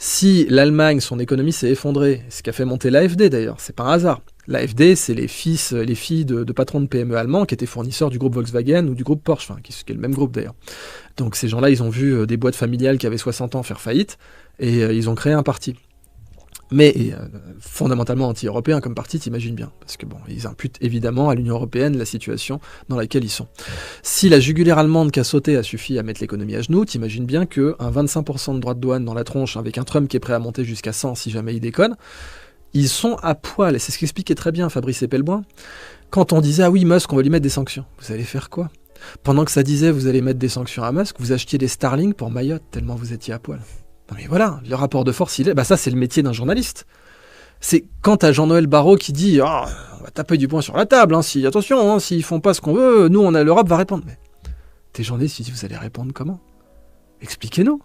Si l'Allemagne, son économie s'est effondrée, ce qui a fait monter l'AfD d'ailleurs, c'est pas un hasard. L'AfD, c'est les filles de patrons de PME allemands qui étaient fournisseurs du groupe Volkswagen ou du groupe Porsche, qui est le même groupe d'ailleurs. Donc ces gens-là, ils ont vu des boîtes familiales qui avaient 60 ans faire faillite, et ils ont créé un parti. Mais fondamentalement anti-européen comme parti, t'imagines bien. Parce que ils imputent évidemment à l'Union européenne la situation dans laquelle ils sont. Si la jugulaire allemande qui a sauté a suffi à mettre l'économie à genoux, t'imagines bien qu'un 25% de droits de douane dans la tronche, avec un Trump qui est prêt à monter jusqu'à 100 si jamais il déconne, ils sont à poil. Et c'est ce qu'expliquait très bien Fabrice Epelboin. Quand on disait « Ah oui, Musk, on va lui mettre des sanctions », vous allez faire quoi ? Pendant que ça disait « Vous allez mettre des sanctions à Musk », vous achetiez des Starlink pour Mayotte, tellement vous étiez à poil. Non mais voilà, le rapport de force, ça c'est le métier d'un journaliste. C'est quand t'as Jean-Noël Barrot qui dit on va taper du poing sur la table, attention, s'ils font pas ce qu'on veut, nous l'Europe va répondre. Mais t'es journaliste, tu dis vous allez répondre comment ? Expliquez-nous.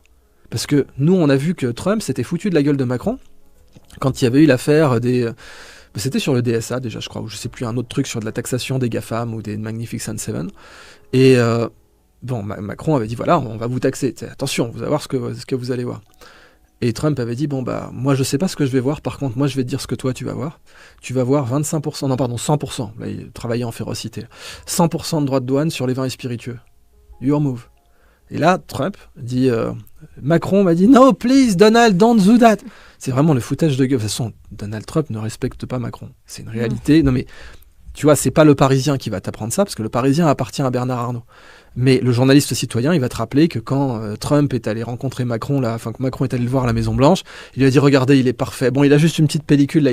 Parce que nous on a vu que Trump s'était foutu de la gueule de Macron quand il y avait eu l'affaire des... C'était sur le DSA déjà je crois, ou je sais plus, un autre truc sur de la taxation des GAFAM ou des Magnificent Seven. Et... Macron avait dit voilà, on va vous taxer. Attention, vous allez voir ce que vous allez voir. Et Trump avait dit moi je sais pas ce que je vais voir, par contre moi je vais te dire ce que toi tu vas voir. Tu vas voir 100%. Là il travaillait en férocité. 100% de droits de douane sur les vins et spiritueux. Your move. Et là Trump dit Macron m'a dit no please Donald don't do that. C'est vraiment le foutage de gueule. De toute façon Donald Trump ne respecte pas Macron. C'est une réalité. Non mais tu vois, c'est pas le Parisien qui va t'apprendre ça, parce que le Parisien appartient à Bernard Arnault. Mais le journaliste citoyen, il va te rappeler que quand Trump est allé rencontrer Macron, que Macron est allé le voir à la Maison-Blanche, il lui a dit « Regardez, il est parfait. Bon, il a juste une petite pellicule, là,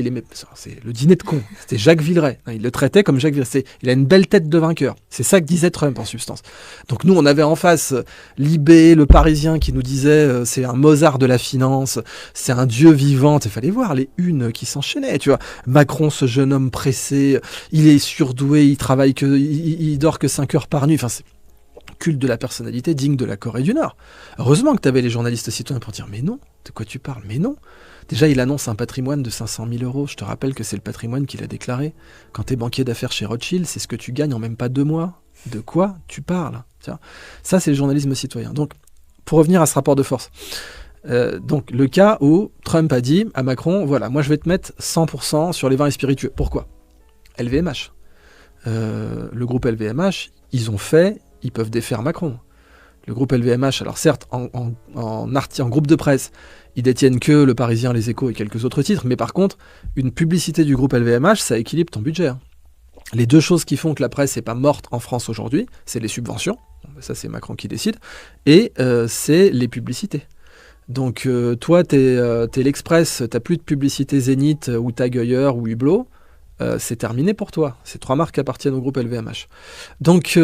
c'est le dîner de con. » C'était Jacques Villeray. Il le traitait comme Jacques Villeray. Il a une belle tête de vainqueur. C'est ça que disait Trump, en substance. Donc nous, on avait en face Libé, le Parisien, qui nous disait c'est un Mozart de la finance, c'est un dieu vivant. Il fallait voir les unes qui s'enchaînaient, tu vois. Macron, ce jeune homme pressé, il est surdoué, il dort que 5 heures par nuit. Enfin, c'est culte de la personnalité digne de la Corée du Nord. Heureusement que tu avais les journalistes citoyens pour dire « Mais non, de quoi tu parles ? Mais non !» Déjà, il annonce un patrimoine de 500 000 euros. Je te rappelle que c'est le patrimoine qu'il a déclaré. Quand tu es banquier d'affaires chez Rothschild, c'est ce que tu gagnes en même pas 2 mois. De quoi tu parles ? Tiens, ça, c'est le journalisme citoyen. Donc, pour revenir à ce rapport de force, donc le cas où Trump a dit à Macron « Voilà, moi je vais te mettre 100% sur les vins et spiritueux. » Pourquoi ? LVMH. Le groupe LVMH, ils peuvent défaire Macron. Le groupe LVMH, alors certes, en groupe de presse, ils détiennent que Le Parisien, Les Échos et quelques autres titres, mais par contre, une publicité du groupe LVMH, ça équilibre ton budget. Les 2 choses qui font que la presse n'est pas morte en France aujourd'hui, c'est les subventions, ça c'est Macron qui décide, et c'est les publicités. Donc toi, t'es l'Express, t'as plus de publicité Zénith ou Tag Heuer ou Hublot, c'est terminé pour toi. Ces 3 marques appartiennent au groupe LVMH. Donc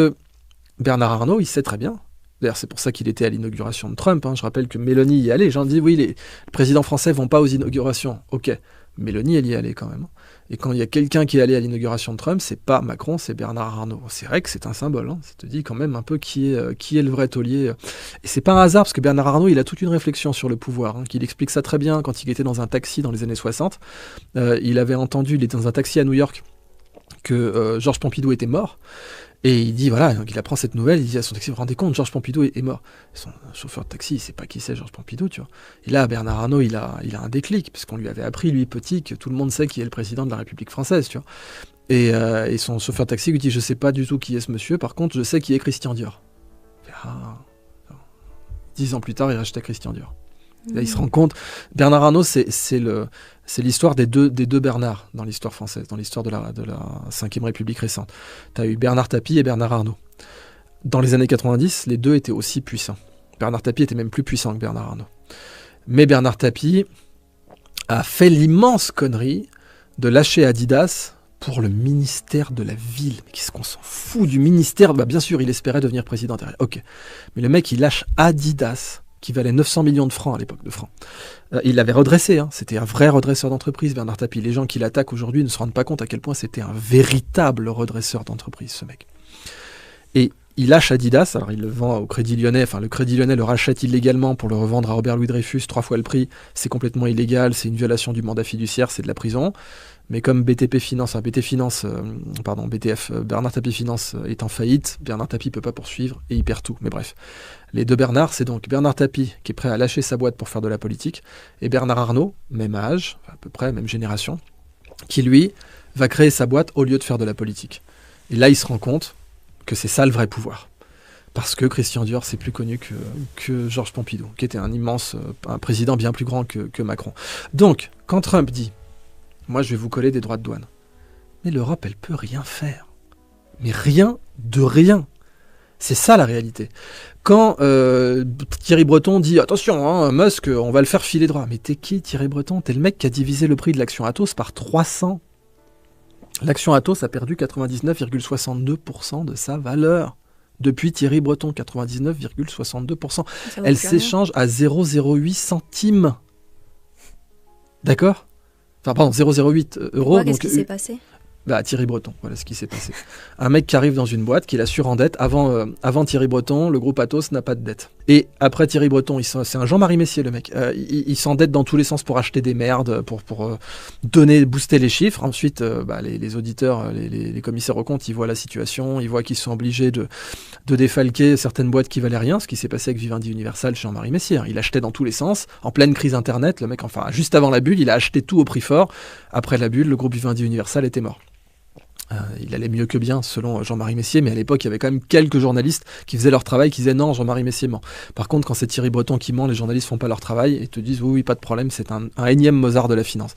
Bernard Arnault, il sait très bien. D'ailleurs, c'est pour ça qu'il était à l'inauguration de Trump. Je rappelle que Mélanie y est allée. J'en dis, oui, les présidents français vont pas aux inaugurations. Ok, Mélanie, elle y est allée quand même. Et quand il y a quelqu'un qui est allé à l'inauguration de Trump, c'est pas Macron, c'est Bernard Arnault. C'est vrai que c'est un symbole. Ça te dit quand même un peu qui est le vrai taulier. Et c'est pas un hasard, parce que Bernard Arnault, il a toute une réflexion sur le pouvoir, qu'il explique ça très bien quand il était dans un taxi dans les années 60. Il était dans un taxi à New York, que Georges Pompidou était mort. Et il dit, voilà, donc il apprend cette nouvelle, il dit à son taxi, vous vous rendez compte, Georges Pompidou est mort. Son chauffeur de taxi, il sait pas qui c'est Georges Pompidou, tu vois. Et là, Bernard Arnault, il a un déclic, puisqu'on lui avait appris, lui petit, que tout le monde sait qui est le président de la République française, tu vois. Et son chauffeur de taxi lui dit, je sais pas du tout qui est ce monsieur, par contre, je sais qui est Christian Dior. 10 ans plus tard, il rachetait Christian Dior. Là, il se rend compte, Bernard Arnault, c'est l'histoire des deux Bernard dans l'histoire française, dans l'histoire de la 5e République récente. Tu as eu Bernard Tapie et Bernard Arnault. Dans les années 90, les deux étaient aussi puissants. Bernard Tapie était même plus puissant que Bernard Arnault. Mais Bernard Tapie a fait l'immense connerie de lâcher Adidas pour le ministère de la Ville. Mais qu'est-ce qu'on s'en fout du ministère ? Bien sûr, il espérait devenir président. Ok. Mais le mec, il lâche Adidas, qui valait 900 millions de francs à l'époque de francs. Il l'avait redressé, c'était un vrai redresseur d'entreprise, Bernard Tapie. Les gens qui l'attaquent aujourd'hui ne se rendent pas compte à quel point c'était un véritable redresseur d'entreprise, ce mec. Et il lâche Adidas, alors il le vend au Crédit Lyonnais, enfin le Crédit Lyonnais le rachète illégalement pour le revendre à Robert Louis Dreyfus 3 fois le prix, c'est complètement illégal, c'est une violation du mandat fiduciaire, c'est de la prison. Mais comme BTF, Bernard Tapie Finance est en faillite, Bernard Tapie peut pas poursuivre et il perd tout. Mais bref, les deux Bernard, c'est donc Bernard Tapie qui est prêt à lâcher sa boîte pour faire de la politique, et Bernard Arnault, même âge, à peu près, même génération, qui lui va créer sa boîte au lieu de faire de la politique. Et là, il se rend compte que c'est ça le vrai pouvoir. Parce que Christian Dior, c'est plus connu que Georges Pompidou, qui était un président bien plus grand que Macron. Donc, quand Trump dit « Moi, je vais vous coller des droits de douane », mais l'Europe, elle peut rien faire. Mais rien de rien. C'est ça la réalité. Quand Thierry Breton dit « Attention, hein, Musk, on va le faire filer droit ». Mais t'es qui, Thierry Breton? T'es le mec qui a divisé le prix de l'action Atos par 300. L'action Atos a perdu 99,62% de sa valeur. Depuis Thierry Breton, 99,62%. Elle s'échange à 0,08 centimes. D'accord? Enfin, pardon, 0,08 euros. Qu'est-ce qui s'est passé? Thierry Breton, voilà ce qui s'est passé. Un mec qui arrive dans une boîte, qui la surendette. Avant Thierry Breton, le groupe Atos n'a pas de dette. Et après Thierry Breton, c'est un Jean-Marie Messier, le mec. Il s'endette dans tous les sens pour acheter des merdes, pour booster les chiffres. Ensuite, les auditeurs, les commissaires aux comptes, ils voient la situation, ils voient qu'ils sont obligés de défalquer certaines boîtes qui valaient rien, ce qui s'est passé avec Vivendi Universal chez Jean-Marie Messier. Il achetait dans tous les sens, en pleine crise Internet. Le mec, juste avant la bulle, il a acheté tout au prix fort. Après la bulle, le groupe Vivendi Universal était mort. Il allait mieux que bien selon Jean-Marie Messier, mais à l'époque il y avait quand même quelques journalistes qui faisaient leur travail, qui disaient non, Jean-Marie Messier ment. Par contre, quand c'est Thierry Breton qui ment, les journalistes font pas leur travail et te disent oui, pas de problème, c'est un énième Mozart de la finance.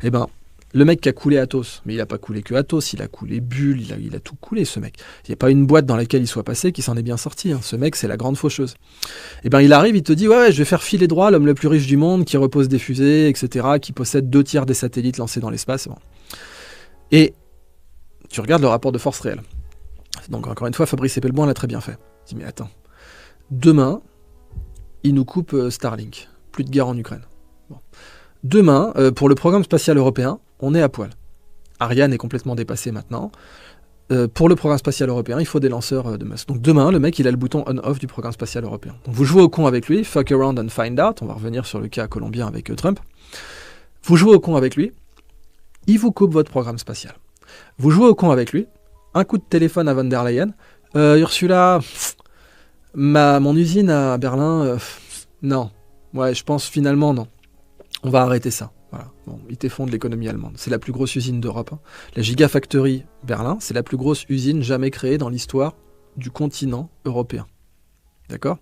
Eh ben, le mec qui a coulé Atos, mais il a pas coulé que Atos, il a coulé Bull, il a tout coulé, ce mec. Il n'y a pas une boîte dans laquelle il soit passé qui s'en est bien sorti. Hein. Ce mec, c'est la grande faucheuse. Eh ben, il arrive, il te dit ouais, je vais faire filer droit l'homme le plus riche du monde, qui repose des fusées, etc., qui possède 2/3 des satellites lancés dans l'espace. Bon. Et tu regardes le rapport de force réel. Donc encore une fois, Fabrice Epelboin l'a très bien fait. Il dit mais attends, demain, il nous coupe Starlink. Plus de guerre en Ukraine. Bon. Demain, pour le programme spatial européen, on est à poil. Ariane est complètement dépassé maintenant. Pour le programme spatial européen, il faut des lanceurs de Musk. Donc demain, le mec, il a le bouton on-off du programme spatial européen. Donc vous jouez au con avec lui, fuck around and find out. On va revenir sur le cas colombien avec Trump. Vous jouez au con avec lui, il vous coupe votre programme spatial. Vous jouez au con avec lui, un coup de téléphone à von der Leyen, Ursula, mon usine à Berlin, non. Ouais, je pense finalement non. On va arrêter ça. Voilà. Bon, il t'effondre l'économie allemande. C'est la plus grosse usine d'Europe. Hein. La Gigafactory Berlin, c'est la plus grosse usine jamais créée dans l'histoire du continent européen. D'accord ?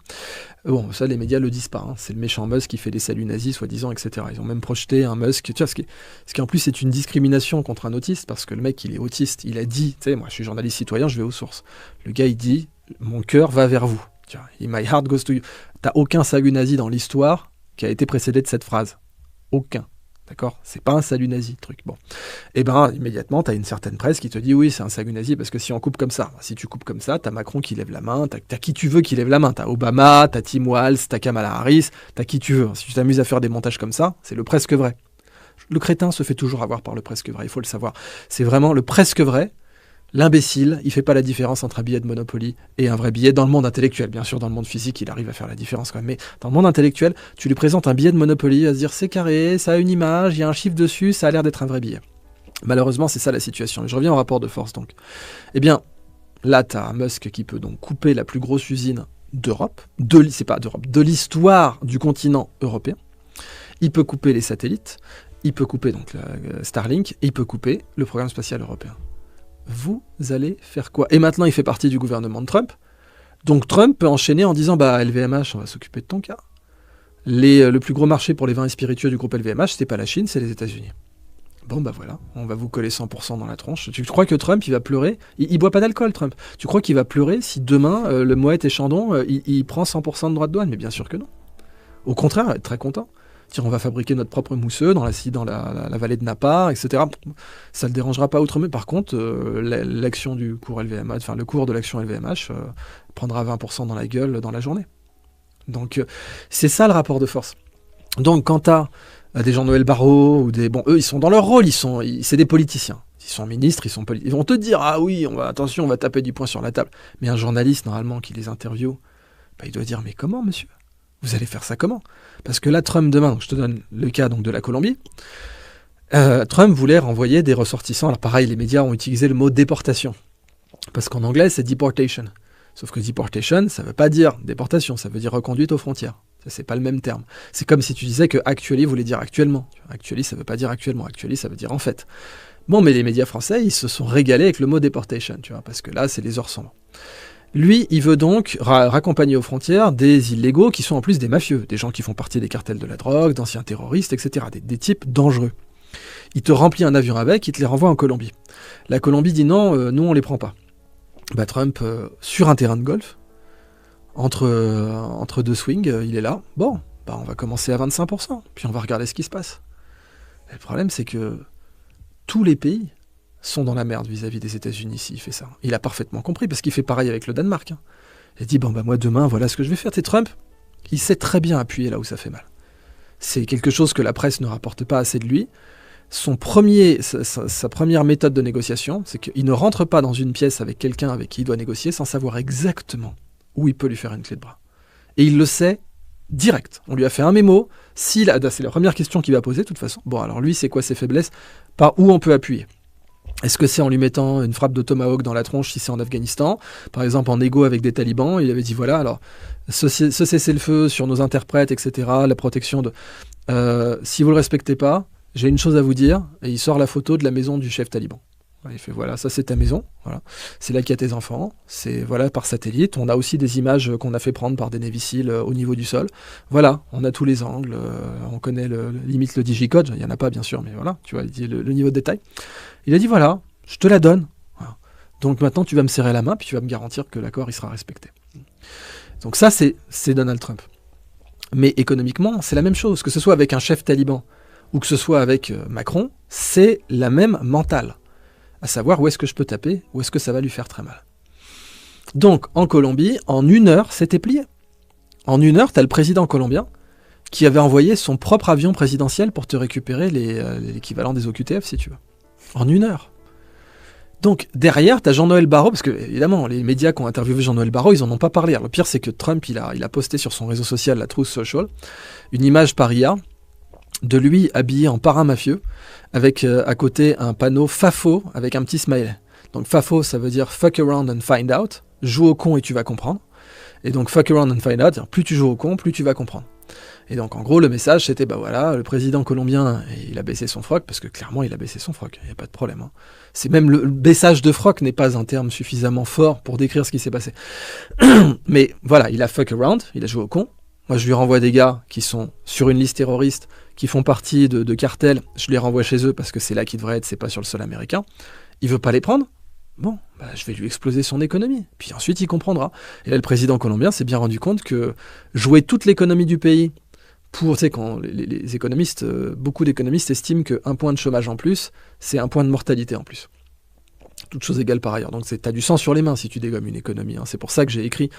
Bon, ça, les médias le disent pas. Hein. C'est le méchant Musk qui fait des saluts nazis, soi-disant, etc. Ils ont même projeté un Musk. Tu vois, ce qui en plus est une discrimination contre un autiste, parce que le mec, il est autiste. Il a dit, tu sais, moi, je suis journaliste citoyen, je vais aux sources. Le gars, il dit, mon cœur va vers vous. Tu vois, my heart goes to you. T'as aucun salut nazi dans l'histoire qui a été précédé de cette phrase. Aucun. D'accord ? C'est pas un salut nazi, le truc. Bon. Et ben, immédiatement, t'as une certaine presse qui te dit oui, c'est un salut nazi parce que si on coupe comme ça, si tu coupes comme ça, t'as Macron qui lève la main, t'as qui tu veux qui lève la main. T'as Obama, t'as Tim Walz, t'as Kamala Harris, t'as qui tu veux. Si tu t'amuses à faire des montages comme ça, c'est le presque vrai. Le crétin se fait toujours avoir par le presque vrai, il faut le savoir. C'est vraiment le presque vrai. L'imbécile, il fait pas la différence entre un billet de Monopoly et un vrai billet dans le monde intellectuel. Bien sûr, dans le monde physique, il arrive à faire la différence quand même. Mais dans le monde intellectuel, tu lui présentes un billet de Monopoly, il va se dire c'est carré, ça a une image, il y a un chiffre dessus, ça a l'air d'être un vrai billet. Malheureusement, c'est ça la situation. Et je reviens au rapport de force donc. Eh bien, là, tu as Musk qui peut donc couper la plus grosse usine d'Europe, de l'histoire du continent européen. Il peut couper les satellites, il peut couper donc Starlink, et il peut couper le programme spatial européen. Vous allez faire quoi ? Et maintenant, il fait partie du gouvernement de Trump. Donc Trump peut enchaîner en disant LVMH, on va s'occuper de ton cas. Le plus gros marché pour les vins et spiritueux du groupe LVMH, c'est pas la Chine, c'est les États-Unis. Bon voilà, on va vous coller 100% dans la tronche. Tu crois que Trump, il va pleurer ? Il boit pas d'alcool, Trump. Tu crois qu'il va pleurer si demain, le Moët et Chandon, il prend 100% de droits de douane ? Mais bien sûr que non. Au contraire, il va être très content. On va fabriquer notre propre mousseux dans la vallée de Napa, etc. Ça ne le dérangera pas outre mesure. Par contre, l'action du cours LVMH, enfin le cours de l'action LVMH prendra 20% dans la gueule dans la journée. Donc c'est ça le rapport de force. Donc quand tu as des Jean-Noël Barrot ou eux ils sont dans leur rôle, c'est des politiciens. Ils sont ministres, ils vont te dire, ah oui, attention, on va taper du poing sur la table. Mais un journaliste, normalement, qui les interviewe, il doit dire, mais comment, monsieur? Vous allez faire ça comment? Parce que là, Trump, demain, donc je te donne le cas donc, de la Colombie, Trump voulait renvoyer des ressortissants. Alors pareil, les médias ont utilisé le mot déportation. Parce qu'en anglais, c'est deportation. Sauf que deportation, ça ne veut pas dire déportation, ça veut dire reconduite aux frontières. Ça, c'est pas le même terme. C'est comme si tu disais que actually voulait dire actuellement. Actually, ça veut pas dire actuellement. Actually, ça veut dire en fait. Bon, mais les médias français, ils se sont régalés avec le mot déportation, tu vois, parce que là, c'est les heures sombres. Lui, il veut donc raccompagner aux frontières des illégaux qui sont en plus des mafieux, des gens qui font partie des cartels de la drogue, d'anciens terroristes, etc., des types dangereux. Il te remplit un avion avec, il te les renvoie en Colombie. La Colombie dit non, nous on les prend pas. Trump, sur un terrain de golf, entre deux swings, il est là. Bon, on va commencer à 25%, puis on va regarder ce qui se passe. Et le problème, c'est que tous les pays sont dans la merde vis-à-vis des États-Unis s'il fait ça. Il a parfaitement compris, parce qu'il fait pareil avec le Danemark. Il dit, moi demain, voilà ce que je vais faire. Trump, il sait très bien appuyer là où ça fait mal. C'est quelque chose que la presse ne rapporte pas assez de lui. Sa première méthode de négociation, c'est qu'il ne rentre pas dans une pièce avec quelqu'un avec qui il doit négocier sans savoir exactement où il peut lui faire une clé de bras. Et il le sait direct. On lui a fait un mémo. C'est la première question qu'il va poser de toute façon. Bon, alors lui, c'est quoi ses faiblesses? Par où on peut appuyer? Est-ce que c'est en lui mettant une frappe de tomahawk dans la tronche si c'est en Afghanistan? Par exemple, en égo avec des talibans, il avait dit voilà, alors, ce cessez-le-feu sur nos interprètes, etc., la protection de... si vous le respectez pas, j'ai une chose à vous dire, et il sort la photo de la maison du chef taliban. Il fait voilà, ça c'est ta maison, voilà. C'est là qu'il y a tes enfants, c'est voilà par satellite. On a aussi des images qu'on a fait prendre par des Navy Seals au niveau du sol. Voilà, on a tous les angles, on connaît limite le digicode, il n'y en a pas bien sûr, mais voilà, tu vois, il dit le niveau de détail. Il a dit voilà, je te la donne. Voilà. Donc maintenant tu vas me serrer la main, puis tu vas me garantir que l'accord il sera respecté. Donc ça c'est Donald Trump. Mais économiquement, c'est la même chose, que ce soit avec un chef taliban ou que ce soit avec Macron, c'est la même mentale. À savoir où est-ce que je peux taper, où est-ce que ça va lui faire très mal. Donc, en Colombie, en 1 heure, c'était plié. En 1 heure, tu as le président colombien qui avait envoyé son propre avion présidentiel pour te récupérer l'équivalent des OQTF, si tu veux. En 1 heure. Donc, derrière, tu as Jean-Noël Barrot, parce que, évidemment, les médias qui ont interviewé Jean-Noël Barrot, ils n'en ont pas parlé. Alors, le pire, c'est que Trump, il a posté sur son réseau social, la Truth Social, une image par IA de lui habillé en parrain mafieux, avec à côté un panneau FAFO avec un petit smiley. Donc FAFO, ça veut dire fuck around and find out, joue au con et tu vas comprendre. Et donc fuck around and find out, plus tu joues au con, plus tu vas comprendre. Et donc en gros, le message c'était, voilà, le président colombien, il a baissé son froc, parce que clairement il a baissé son froc, il n'y a pas de problème. Hein. C'est même le baissage de froc n'est pas un terme suffisamment fort pour décrire ce qui s'est passé. Mais voilà, il a fuck around, il a joué au con. Moi je lui renvoie des gars qui sont sur une liste terroriste, qui font partie de cartels, je les renvoie chez eux parce que c'est là qu'ils devraient être, c'est pas sur le sol américain. Il veut pas les prendre? Bon, je vais lui exploser son économie. Puis ensuite, il comprendra. Et là, le président colombien s'est bien rendu compte que jouer toute l'économie du pays pour, tu sais, quand les économistes, beaucoup d'économistes estiment qu'un point de chômage en plus, c'est un point de mortalité en plus. Toutes choses égales par ailleurs. Donc t'as du sang sur les mains si tu dégommes une économie. Hein. C'est pour ça que j'ai écrit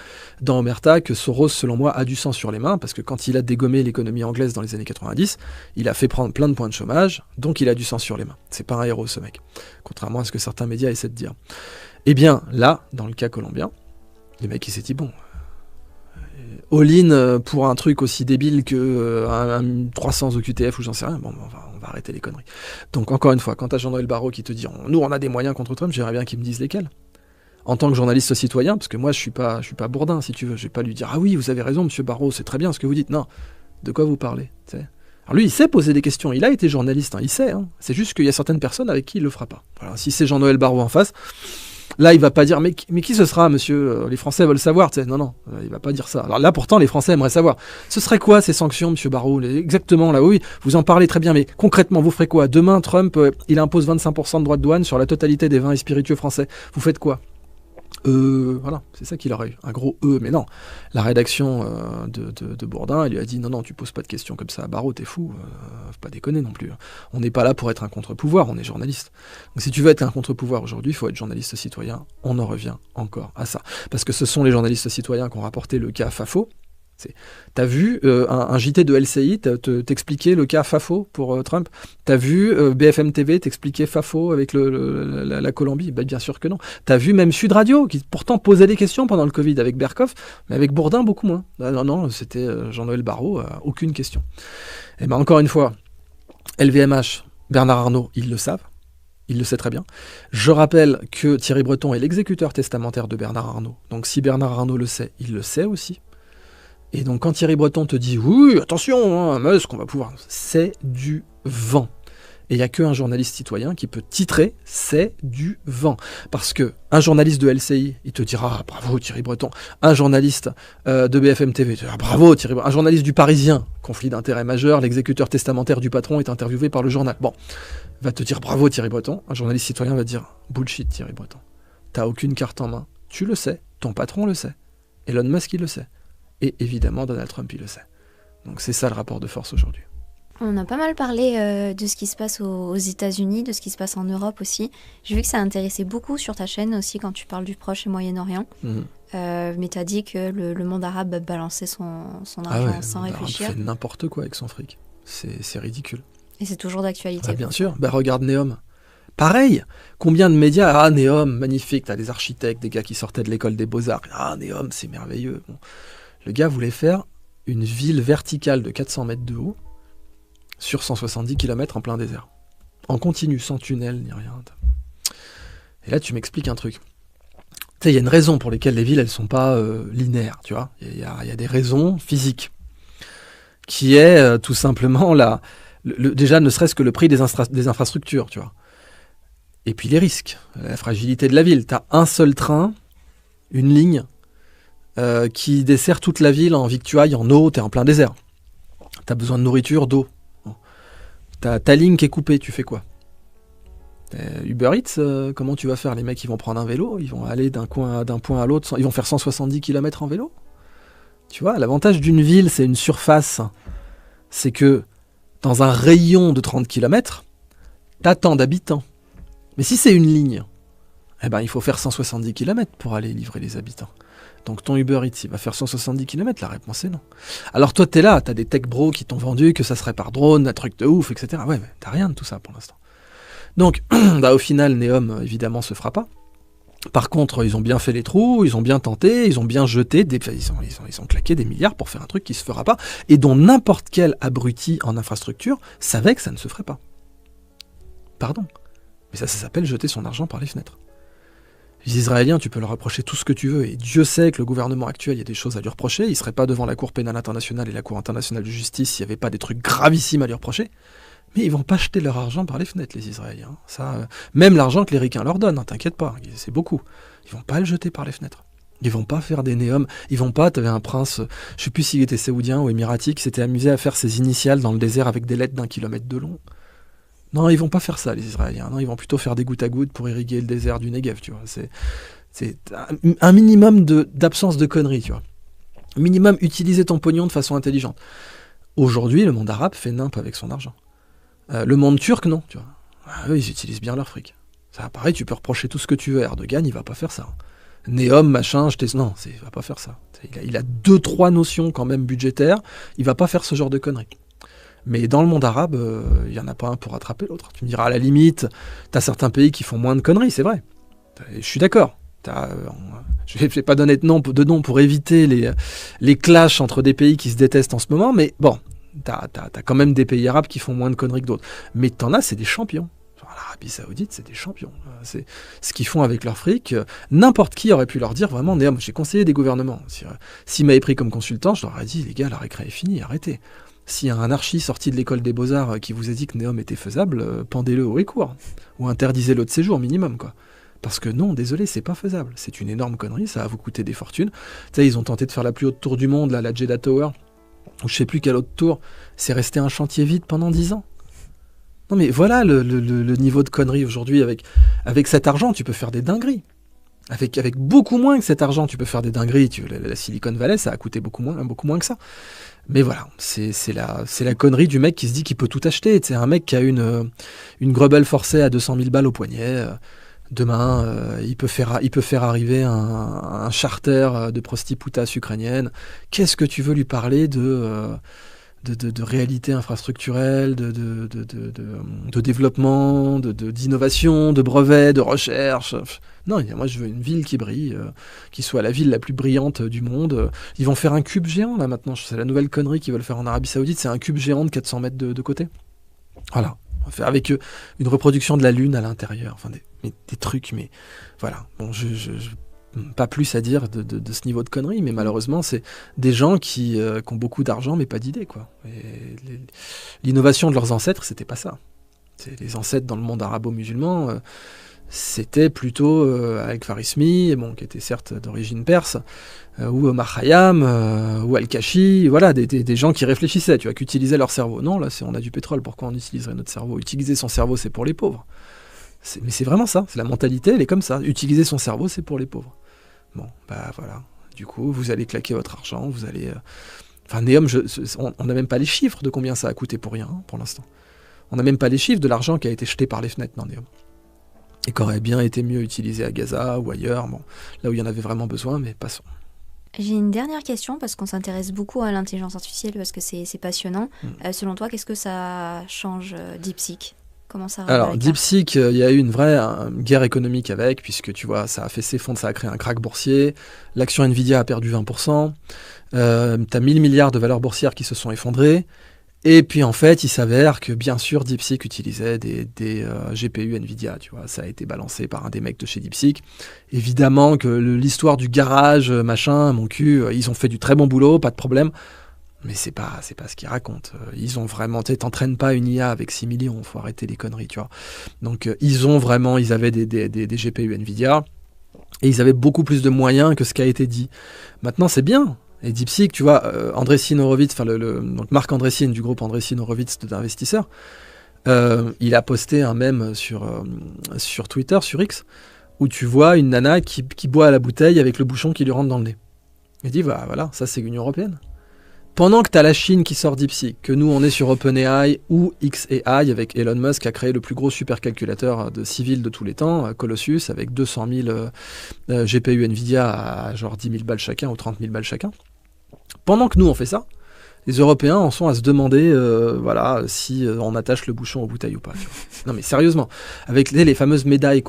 dans Omerta que Soros, selon moi, a du sang sur les mains, parce que quand il a dégommé l'économie anglaise dans les années 90, il a fait prendre plein de points de chômage, donc il a du sang sur les mains. C'est pas un héros, ce mec. Contrairement à ce que certains médias essaient de dire. Eh bien, là, dans le cas colombien, le mec, il s'est dit, bon, all-in pour un truc aussi débile que 300 OQTF ou j'en sais rien, bon, on va arrêter les conneries. Donc encore une fois, quand t'as Jean-Noël Barrot qui te dit nous on a des moyens contre Trump, j'aimerais bien qu'il me dise lesquels. En tant que journaliste citoyen, parce que moi je suis pas Bourdin si tu veux, je vais pas lui dire ah oui vous avez raison monsieur Barrot, c'est très bien ce que vous dites. Non, de quoi vous parlez, t'sais. Alors lui il sait poser des questions, il a été journaliste, hein, il sait, hein. C'est juste qu'il y a certaines personnes avec qui il le fera pas. Voilà, si c'est Jean-Noël Barrot en face, là, il va pas dire mais qui ce sera, monsieur? Les Français veulent savoir, tu sais. Non, il va pas dire ça. Alors là, pourtant, les Français aimeraient savoir. Ce serait quoi ces sanctions, monsieur Barrot? Exactement, là, oui, vous en parlez très bien, mais concrètement, vous ferez quoi? Demain, Trump, il impose 25% de droits de douane sur la totalité des vins et spiritueux français. Vous faites quoi? Voilà, c'est ça qu'il aurait eu, un gros mais non. La rédaction de Bourdin, elle lui a dit non, tu poses pas de questions comme ça, Barrot, t'es fou, faut pas déconner non plus. On n'est pas là pour être un contre-pouvoir, on est journaliste. Donc si tu veux être un contre-pouvoir aujourd'hui, il faut être journaliste citoyen, on en revient encore à ça. Parce que ce sont les journalistes citoyens qui ont rapporté le cas Fafo, T'as vu un JT de LCI t'expliquer le cas Fafo pour Trump? T'as vu BFM TV t'expliquer Fafo avec la Colombie? Bien sûr que non. T'as vu même Sud Radio, qui pourtant posait des questions pendant le Covid avec Berkoff, mais avec Bourdin, beaucoup moins. Non, c'était Jean-Noël Barrot, aucune question. Et encore une fois, LVMH, Bernard Arnault, ils le savent. Il le sait très bien. Je rappelle que Thierry Breton est l'exécuteur testamentaire de Bernard Arnault. Donc si Bernard Arnault le sait, il le sait aussi. Et donc quand Thierry Breton te dit « Oui, attention, Musk, on va pouvoir... » C'est du vent. Et il n'y a qu'un journaliste citoyen qui peut titrer « C'est du vent ». Parce qu'un journaliste de LCI, il te dira ah, « Bravo Thierry Breton ». Un journaliste de BFM TV, il te dira « Bravo Thierry Breton ». Un journaliste du Parisien, conflit d'intérêt majeur, l'exécuteur testamentaire du patron est interviewé par le journal. Bon, va te dire « Bravo Thierry Breton ». Un journaliste citoyen va dire « Bullshit Thierry Breton ». T'as aucune carte en main. Tu le sais, ton patron le sait. Elon Musk, il le sait. Et évidemment, Donald Trump, il le sait. Donc c'est ça le rapport de force aujourd'hui. On a pas mal parlé de ce qui se passe aux États-Unis, de ce qui se passe en Europe aussi. J'ai vu que ça intéressait beaucoup sur ta chaîne aussi quand tu parles du Proche et Moyen-Orient. Mais tu as dit que le monde arabe balançait son argent sans réfléchir. Il fait n'importe quoi avec son fric. C'est ridicule. Et c'est toujours d'actualité. Bien sûr. Regarde Neom. Pareil, combien de médias, ah Neom, magnifique, t'as des architectes, des gars qui sortaient de l'école des beaux-arts, ah Neom, c'est merveilleux. Bon. Le gars voulait faire une ville verticale de 400 mètres de haut sur 170 km en plein désert. En continu, sans tunnel ni rien. Et là, tu m'expliques un truc. Tu sais, il y a une raison pour lesquelles les villes, elles sont pas linéaires, tu vois. Il y a des raisons physiques. Qui est tout simplement déjà, ne serait-ce que le prix des infrastructures, tu vois. Et puis les risques, la fragilité de la ville. Tu as un seul train, une ligne, qui dessert toute la ville en victuailles, en eau, t'es en plein désert. T'as besoin de nourriture, d'eau. T'as ta ligne qui est coupée, tu fais quoi? Uber Eats, comment tu vas faire? Les mecs, ils vont prendre un vélo, ils vont aller d'un point à l'autre, ils vont faire 170 km en vélo. Tu vois, l'avantage d'une ville, c'est une surface. C'est que dans un rayon de 30 km, t'as tant d'habitants. Mais si c'est une ligne, il faut faire 170 km pour aller livrer les habitants. Donc ton Uber Eats, il va faire 170 km, la réponse est non. Alors toi, t'es là, t'as des tech bros qui t'ont vendu que ça serait par drone, un truc de ouf, etc. Ouais, mais t'as rien de tout ça pour l'instant. Donc, au final, Neom, évidemment, se fera pas. Par contre, ils ont bien fait les trous, ils ont bien tenté, ils ont bien jeté, ils ont claqué des milliards pour faire un truc qui se fera pas, et dont n'importe quel abruti en infrastructure savait que ça ne se ferait pas. Pardon. Mais ça s'appelle jeter son argent par les fenêtres. Les Israéliens, tu peux leur reprocher tout ce que tu veux, et Dieu sait que le gouvernement actuel, il y a des choses à lui reprocher, il ne serait pas devant la Cour pénale internationale et la Cour internationale de justice s'il n'y avait pas des trucs gravissimes à lui reprocher, mais ils vont pas jeter leur argent par les fenêtres, les Israéliens. Ça, même l'argent que les Ricains leur donnent, t'inquiète pas, c'est beaucoup. Ils vont pas le jeter par les fenêtres. Ils vont pas faire des Neom, ils vont pas, t'avais un prince, je sais plus s'il était saoudien ou émirati, qui s'était amusé à faire ses initiales dans le désert avec des lettres d'1 kilomètre de long. Non, ils vont pas faire ça, les Israéliens. Non, ils vont plutôt faire des gouttes à gouttes pour irriguer le désert du Negev, tu vois. C'est un minimum d'absence de conneries, tu vois. Minimum, utiliser ton pognon de façon intelligente. Aujourd'hui, le monde arabe fait nimp avec son argent. Le monde turc, non, tu vois. Eux, ils utilisent bien leur fric. Ça, pareil, tu peux reprocher tout ce que tu veux. Erdogan, il va pas faire ça. Neom, machin, non, il va pas faire ça. Il a 2-3 notions quand même budgétaires. Il va pas faire ce genre de conneries. Mais dans le monde arabe, il n'y en a pas un pour rattraper l'autre. Tu me diras, à la limite, tu as certains pays qui font moins de conneries, c'est vrai. Je suis d'accord. Je ne vais pas donner de nom pour éviter les clashs entre des pays qui se détestent en ce moment, mais bon, tu as quand même des pays arabes qui font moins de conneries que d'autres. Mais t'en as, c'est des champions. L'Arabie Saoudite, c'est des champions. C'est ce qu'ils font avec leur fric. N'importe qui aurait pu leur dire vraiment, j'ai conseillé des gouvernements. S'ils m'avaient pris comme consultant, je leur aurais dit, les gars, la récré est finie, arrêtez. S'il y a un archi sorti de l'école des Beaux-Arts qui vous a dit que Neom était faisable, pendez-le au recours. Ou interdisez-le de séjour minimum, quoi. Parce que non, désolé, c'est pas faisable. C'est une énorme connerie, ça va vous coûter des fortunes. Tu sais, ils ont tenté de faire la plus haute tour du monde, là, la Jeddah Tower, ou je sais plus quelle autre tour. C'est resté un chantier vide pendant 10 ans. Non mais voilà le niveau de connerie aujourd'hui. Avec cet argent, tu peux faire des dingueries. Avec beaucoup moins que cet argent, tu peux faire des dingueries. La Silicon Valley, ça a coûté beaucoup moins que ça. Mais voilà, c'est la connerie du mec qui se dit qu'il peut tout acheter. C'est un mec qui a une Greubel forcée à 200 000 balles au poignet. Demain, il peut faire arriver un charter de prostitutas ukrainiennes. Qu'est-ce que tu veux lui parler de réalité infrastructurelle, de développement, d'innovation, de brevets, de recherche. Non, moi je veux une ville qui brille, qui soit la ville la plus brillante du monde. Ils vont faire un cube géant là maintenant, c'est la nouvelle connerie qu'ils veulent faire en Arabie Saoudite, c'est un cube géant de 400 mètres de côté. Voilà, on va faire avec une reproduction de la Lune à l'intérieur, enfin des trucs, mais voilà. Bon, je pas plus à dire de ce niveau de conneries, mais malheureusement, c'est des gens qui ont beaucoup d'argent, mais pas d'idées, quoi. L'innovation de leurs ancêtres, c'était pas ça. Les ancêtres dans le monde arabo-musulman, c'était plutôt Al Khwarizmi, bon, qui était certes d'origine perse, ou Omar Khayyam, ou Al-Kashi, voilà, des gens qui réfléchissaient, tu vois, qui utilisaient leur cerveau. Non, là, on a du pétrole, pourquoi on utiliserait notre cerveau? Utiliser son cerveau, c'est pour les pauvres. Mais c'est vraiment ça, c'est la mentalité, elle est comme ça. Utiliser son cerveau, c'est pour les pauvres. Bon, bah voilà. Du coup, vous allez claquer votre argent, vous allez... Enfin, Neom, on n'a même pas les chiffres de combien ça a coûté pour rien, pour l'instant. On n'a même pas les chiffres de l'argent qui a été jeté par les fenêtres dans Neom. Et qui aurait bien été mieux utilisé à Gaza ou ailleurs, bon, là où il y en avait vraiment besoin, mais passons. J'ai une dernière question, parce qu'on s'intéresse beaucoup à l'intelligence artificielle, parce que c'est passionnant. Selon toi, qu'est-ce que ça change DeepSeek? Comment ça Alors, DeepSeek, il y a eu une vraie guerre économique avec, puisque tu vois, ça a fait s'effondrer, ça a créé un krach boursier. L'action Nvidia a perdu 20%. Tu as 1000 milliards de valeurs boursières qui se sont effondrées. Et puis en fait, il s'avère que bien sûr, DeepSeek utilisait des GPU Nvidia. Tu vois, ça a été balancé par un des mecs de chez DeepSeek. Évidemment que l'histoire du garage, machin, mon cul, ils ont fait du très bon boulot, pas de problème. Mais c'est pas ce qu'ils racontent. Ils ont vraiment... T'entraînes pas une IA avec 6 millions, faut arrêter les conneries, tu vois. Donc ils avaient des GPU Nvidia, et ils avaient beaucoup plus de moyens que ce qui a été dit. Maintenant, c'est bien. Et DeepSeek, tu vois, Andreessen Horowitz, donc Marc Andreessen du groupe Andreessen Horowitz d'investisseurs, il a posté un mème sur Twitter, sur X, où tu vois une nana qui boit à la bouteille avec le bouchon qui lui rentre dans le nez. Il dit, voilà, ça c'est l'Union Européenne. Pendant que tu as la Chine qui sort DeepSeek, que nous on est sur OpenAI ou xAI avec Elon Musk qui a créé le plus gros supercalculateur de civil de tous les temps, Colossus, avec 200 000 GPU Nvidia à genre 10 000 balles chacun ou 30 000 balles chacun. Pendant que nous on fait ça, les Européens en sont à se demander si on attache le bouchon aux bouteilles ou pas. Non mais sérieusement, avec les fameuses médailles,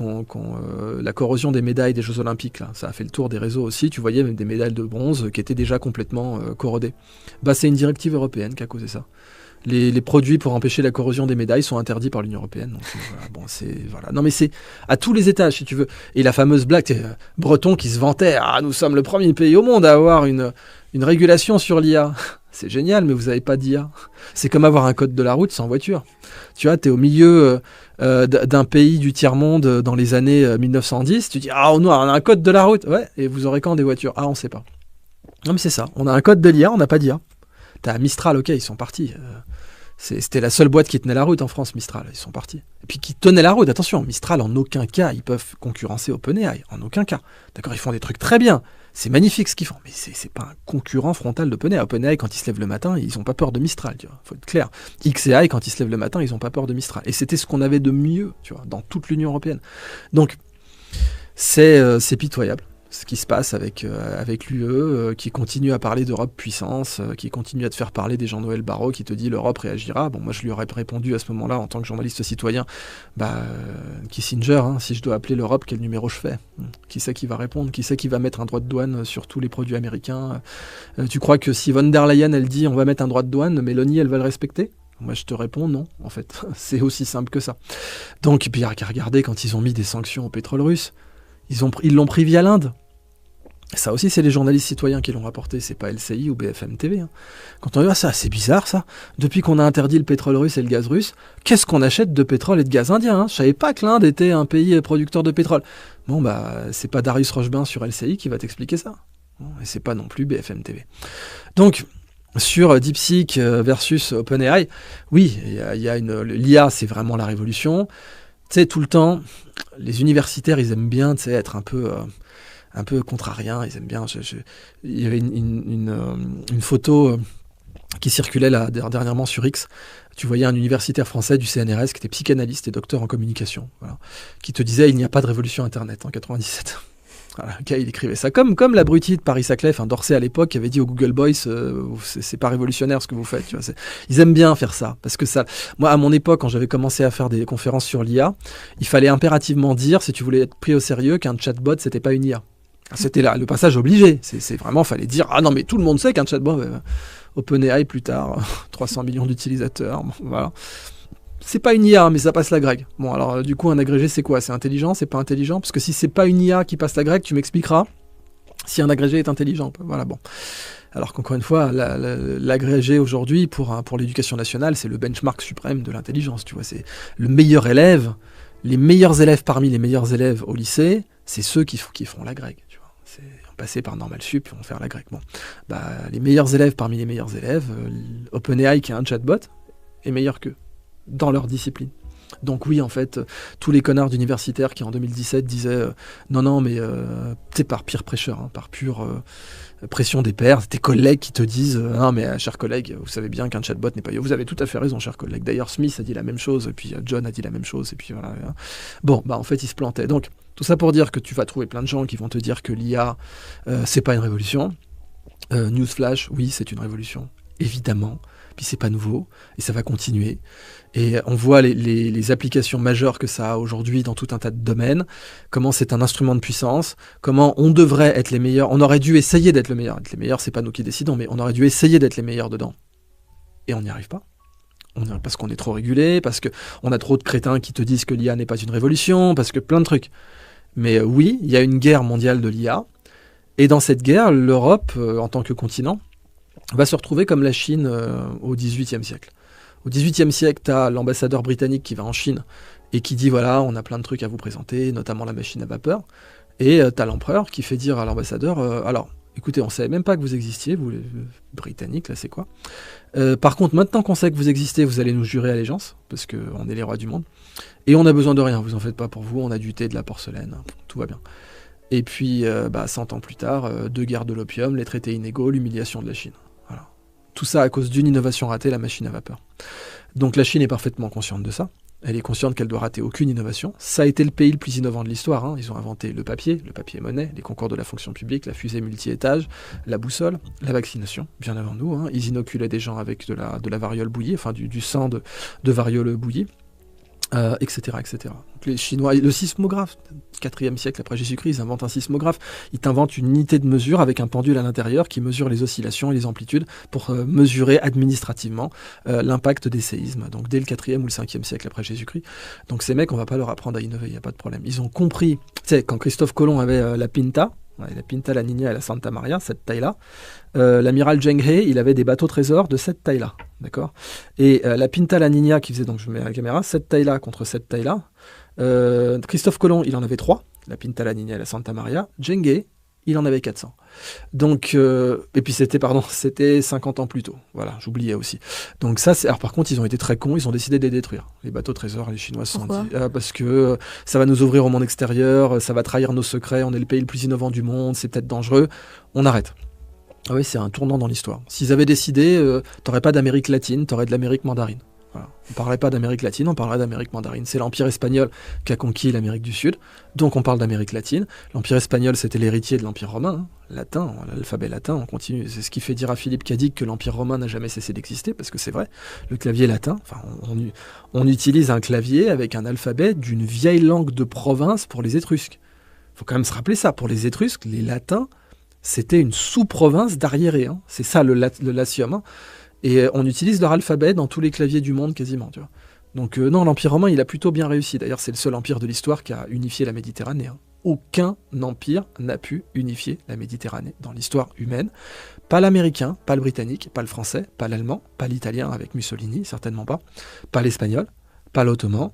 la corrosion des médailles des Jeux Olympiques, là, ça a fait le tour des réseaux aussi, tu voyais même des médailles de bronze qui étaient déjà complètement corrodées. Bah, c'est une directive européenne qui a causé ça. Les produits pour empêcher la corrosion des médailles sont interdits par l'Union Européenne. Donc, voilà. Non mais c'est à tous les étages si tu veux. Et la fameuse blague, Breton qui se vantait, nous sommes le premier pays au monde à avoir une régulation sur l'IA. C'est génial, mais vous n'avez pas d'IA. C'est comme avoir un code de la route sans voiture. Tu vois, tu es au milieu d'un pays du tiers-monde dans les années 1910. Tu dis, on a un code de la route. Ouais, et vous aurez quand des voitures? On ne sait pas. Non, mais c'est ça. On a un code de l'IA, on n'a pas d'IA. T'as Mistral, ok, ils sont partis. C'était la seule boîte qui tenait la route en France, Mistral. Ils sont partis. Et puis qui tenait la route. Attention, Mistral, en aucun cas, ils peuvent concurrencer OpenAI. En aucun cas. D'accord, ils font des trucs très bien. C'est magnifique ce qu'ils font, mais c'est pas un concurrent frontal d'OpenAI. OpenAI, quand ils se lèvent le matin, ils n'ont pas peur de Mistral, tu vois. Faut être clair. xAI, quand ils se lèvent le matin, ils n'ont pas peur de Mistral. Et c'était ce qu'on avait de mieux, tu vois, dans toute l'Union Européenne. Donc, c'est pitoyable ce qui se passe avec l'UE, qui continue à parler d'Europe puissance, qui continue à te faire parler des Jean-Noël Barrot, qui te dit l'Europe réagira. Bon, moi je lui aurais répondu à ce moment-là, en tant que journaliste citoyen, Kissinger, si je dois appeler l'Europe, quel numéro je fais? Qui c'est qui va répondre? Qui c'est qui va mettre un droit de douane sur tous les produits américains? Tu crois que si von der Leyen, elle dit on va mettre un droit de douane, Mélanie, elle va le respecter? Moi, je te réponds non, en fait. C'est aussi simple que ça. Donc, puis, regardez, quand ils ont mis des sanctions au pétrole russe, ils l'ont pris via l'Inde. Ça aussi, c'est les journalistes citoyens qui l'ont rapporté, c'est pas LCI ou BFM TV. Quand on dit ça, c'est bizarre ça. Depuis qu'on a interdit le pétrole russe et le gaz russe, qu'est-ce qu'on achète de pétrole et de gaz indien? Je savais pas que l'Inde était un pays producteur de pétrole. Bon, c'est pas Darius Rochebain sur LCI qui va t'expliquer ça. Bon, et c'est pas non plus BFM TV. Donc, sur DeepSeek versus OpenAI, oui, l'IA, c'est vraiment la révolution. Tu sais, tout le temps, les universitaires, ils aiment bien, tu sais, être un peu contrariens, ils aiment bien. Il y avait une photo qui circulait là dernièrement sur X. Tu voyais un universitaire français du CNRS qui était psychanalyste et docteur en communication, voilà, qui te disait il n'y a pas de révolution Internet en 97. Voilà, le gars, il écrivait ça comme l'abruti de Paris Saclay, Dorsey à l'époque, qui avait dit aux Google Boys c'est pas révolutionnaire ce que vous faites. Tu vois, ils aiment bien faire ça. Parce que ça, moi, à mon époque, quand j'avais commencé à faire des conférences sur l'IA, il fallait impérativement dire, si tu voulais être pris au sérieux, qu'un chatbot, c'était pas une IA. C'était là, le passage obligé. C'est vraiment, fallait dire ah non, mais tout le monde sait qu'un chatbot, OpenAI plus tard, 300 millions d'utilisateurs, bon, voilà. C'est pas une IA, mais ça passe la grecque. Bon, alors du coup, un agrégé, c'est quoi? C'est intelligent? C'est pas intelligent? Parce que si c'est pas une IA qui passe la grecque, tu m'expliqueras si un agrégé est intelligent. Voilà, bon. Alors qu'encore une fois, l'agrégé aujourd'hui, pour l'éducation nationale, c'est le benchmark suprême de l'intelligence. Tu vois, c'est le meilleur élève, les meilleurs élèves parmi les meilleurs élèves au lycée, c'est ceux qui feront la grecque. Tu vois, c'est passer par Normal Sup, ils vont faire la grecque. Bon, bah, les meilleurs élèves parmi les meilleurs élèves, OpenAI qui a un chatbot est meilleur qu'eux dans leur discipline. Donc oui, en fait, tous les connards d'universitaires qui en 2017 disaient non, mais c'est par peer pressure, hein, par pure pression des pairs, tes collègues qui te disent non mais chers collègues, vous savez bien qu'un chatbot n'est pas... Vous avez tout à fait raison, chers collègues. D'ailleurs, Smith a dit la même chose, et puis John a dit la même chose, et puis voilà. Bon, bah en fait, il se plantait. Donc, tout ça pour dire que tu vas trouver plein de gens qui vont te dire que l'IA, c'est pas une révolution. Newsflash, oui, c'est une révolution, évidemment. Puis c'est pas nouveau, et ça va continuer. Et on voit les applications majeures que ça a aujourd'hui dans tout un tas de domaines, comment c'est un instrument de puissance, comment on devrait être les meilleurs, on aurait dû essayer d'être le meilleur. Être les meilleurs, c'est pas nous qui décidons, mais on aurait dû essayer d'être les meilleurs dedans. Et on n'y arrive pas. Parce qu'on est trop régulé, parce qu'on a trop de crétins qui te disent que l'IA n'est pas une révolution, parce que plein de trucs. Mais oui, il y a une guerre mondiale de l'IA, et dans cette guerre, l'Europe, en tant que continent, va se retrouver comme la Chine au XVIIIe siècle. Au XVIIIe siècle, tu as l'ambassadeur britannique qui va en Chine et qui dit voilà, on a plein de trucs à vous présenter, notamment la machine à vapeur. Et tu as l'empereur qui fait dire à l'ambassadeur alors, écoutez, on ne savait même pas que vous existiez, vous les Britanniques, là c'est quoi par contre, maintenant qu'on sait que vous existez, vous allez nous jurer allégeance, parce qu'on est les rois du monde. Et on n'a besoin de rien, vous en faites pas pour vous, on a du thé, de la porcelaine, tout va bien. Et puis, 100 ans plus tard, 2 guerres de l'opium, les traités inégaux, l'humiliation de la Chine. Voilà. Tout ça à cause d'une innovation ratée, la machine à vapeur. Donc la Chine est parfaitement consciente de ça. Elle est consciente qu'elle doit rater aucune innovation. Ça a été le pays le plus innovant de l'histoire. Hein. Ils ont inventé le papier monnaie, les concours de la fonction publique, la fusée multi-étage, la boussole, la vaccination, bien avant nous. Hein. Ils inoculaient des gens avec de la variole bouillie, enfin du sang de variole bouillie. Etc. Donc les Chinois, le sismographe, 4e siècle après Jésus-Christ, ils inventent un sismographe. Ils t'inventent une unité de mesure avec un pendule à l'intérieur qui mesure les oscillations et les amplitudes pour mesurer administrativement l'impact des séismes. Donc dès le 4e ou le 5e siècle après Jésus-Christ. Donc ces mecs, on va pas leur apprendre à innover, il n'y a pas de problème. Ils ont compris, tu sais, quand Christophe Colomb avait la Pinta, la Pinta, la Niña et la Santa Maria, cette taille-là. L'amiral Zheng He, il avait des bateaux trésors de cette taille-là, d'accord. Et la Pinta, la Niña, qui faisait, donc je mets la caméra, cette taille-là contre cette taille-là. Christophe Colomb, il en avait 3, la Pinta, la Niña et la Santa Maria. Zheng He, il en avait 400. Donc, et puis c'était 50 ans plus tôt. Voilà, j'oubliais aussi. Donc ça, alors par contre, ils ont été très cons, ils ont décidé de les détruire. Les bateaux trésors, les Chinois se sont dit, parce que ça va nous ouvrir au monde extérieur, ça va trahir nos secrets, on est le pays le plus innovant du monde, c'est peut-être dangereux, on arrête. Ah oui, c'est un tournant dans l'histoire. S'ils avaient décidé, t'aurais pas d'Amérique latine, t'aurais de l'Amérique mandarine. Voilà. On ne parlerait pas d'Amérique latine, on parlerait d'Amérique mandarine. C'est l'Empire espagnol qui a conquis l'Amérique du Sud, donc on parle d'Amérique latine. L'Empire espagnol, c'était l'héritier de l'Empire romain, hein, latin, l'alphabet latin, on continue. C'est ce qui fait dire à Philippe Cadic que l'Empire romain n'a jamais cessé d'exister, parce que c'est vrai, le clavier latin, on utilise un clavier avec un alphabet d'une vieille langue de province pour les Étrusques. Il faut quand même se rappeler ça, pour les Étrusques, les latins, c'était une sous-province d'arriérés, hein. C'est ça le latium, hein. Et on utilise leur alphabet dans tous les claviers du monde quasiment, tu vois. Donc non, l'Empire romain, il a plutôt bien réussi. D'ailleurs, c'est le seul empire de l'histoire qui a unifié la Méditerranée. Hein. Aucun empire n'a pu unifier la Méditerranée dans l'histoire humaine. Pas l'américain, pas le britannique, pas le français, pas l'allemand, pas l'italien avec Mussolini, certainement pas l'espagnol, pas l'ottoman.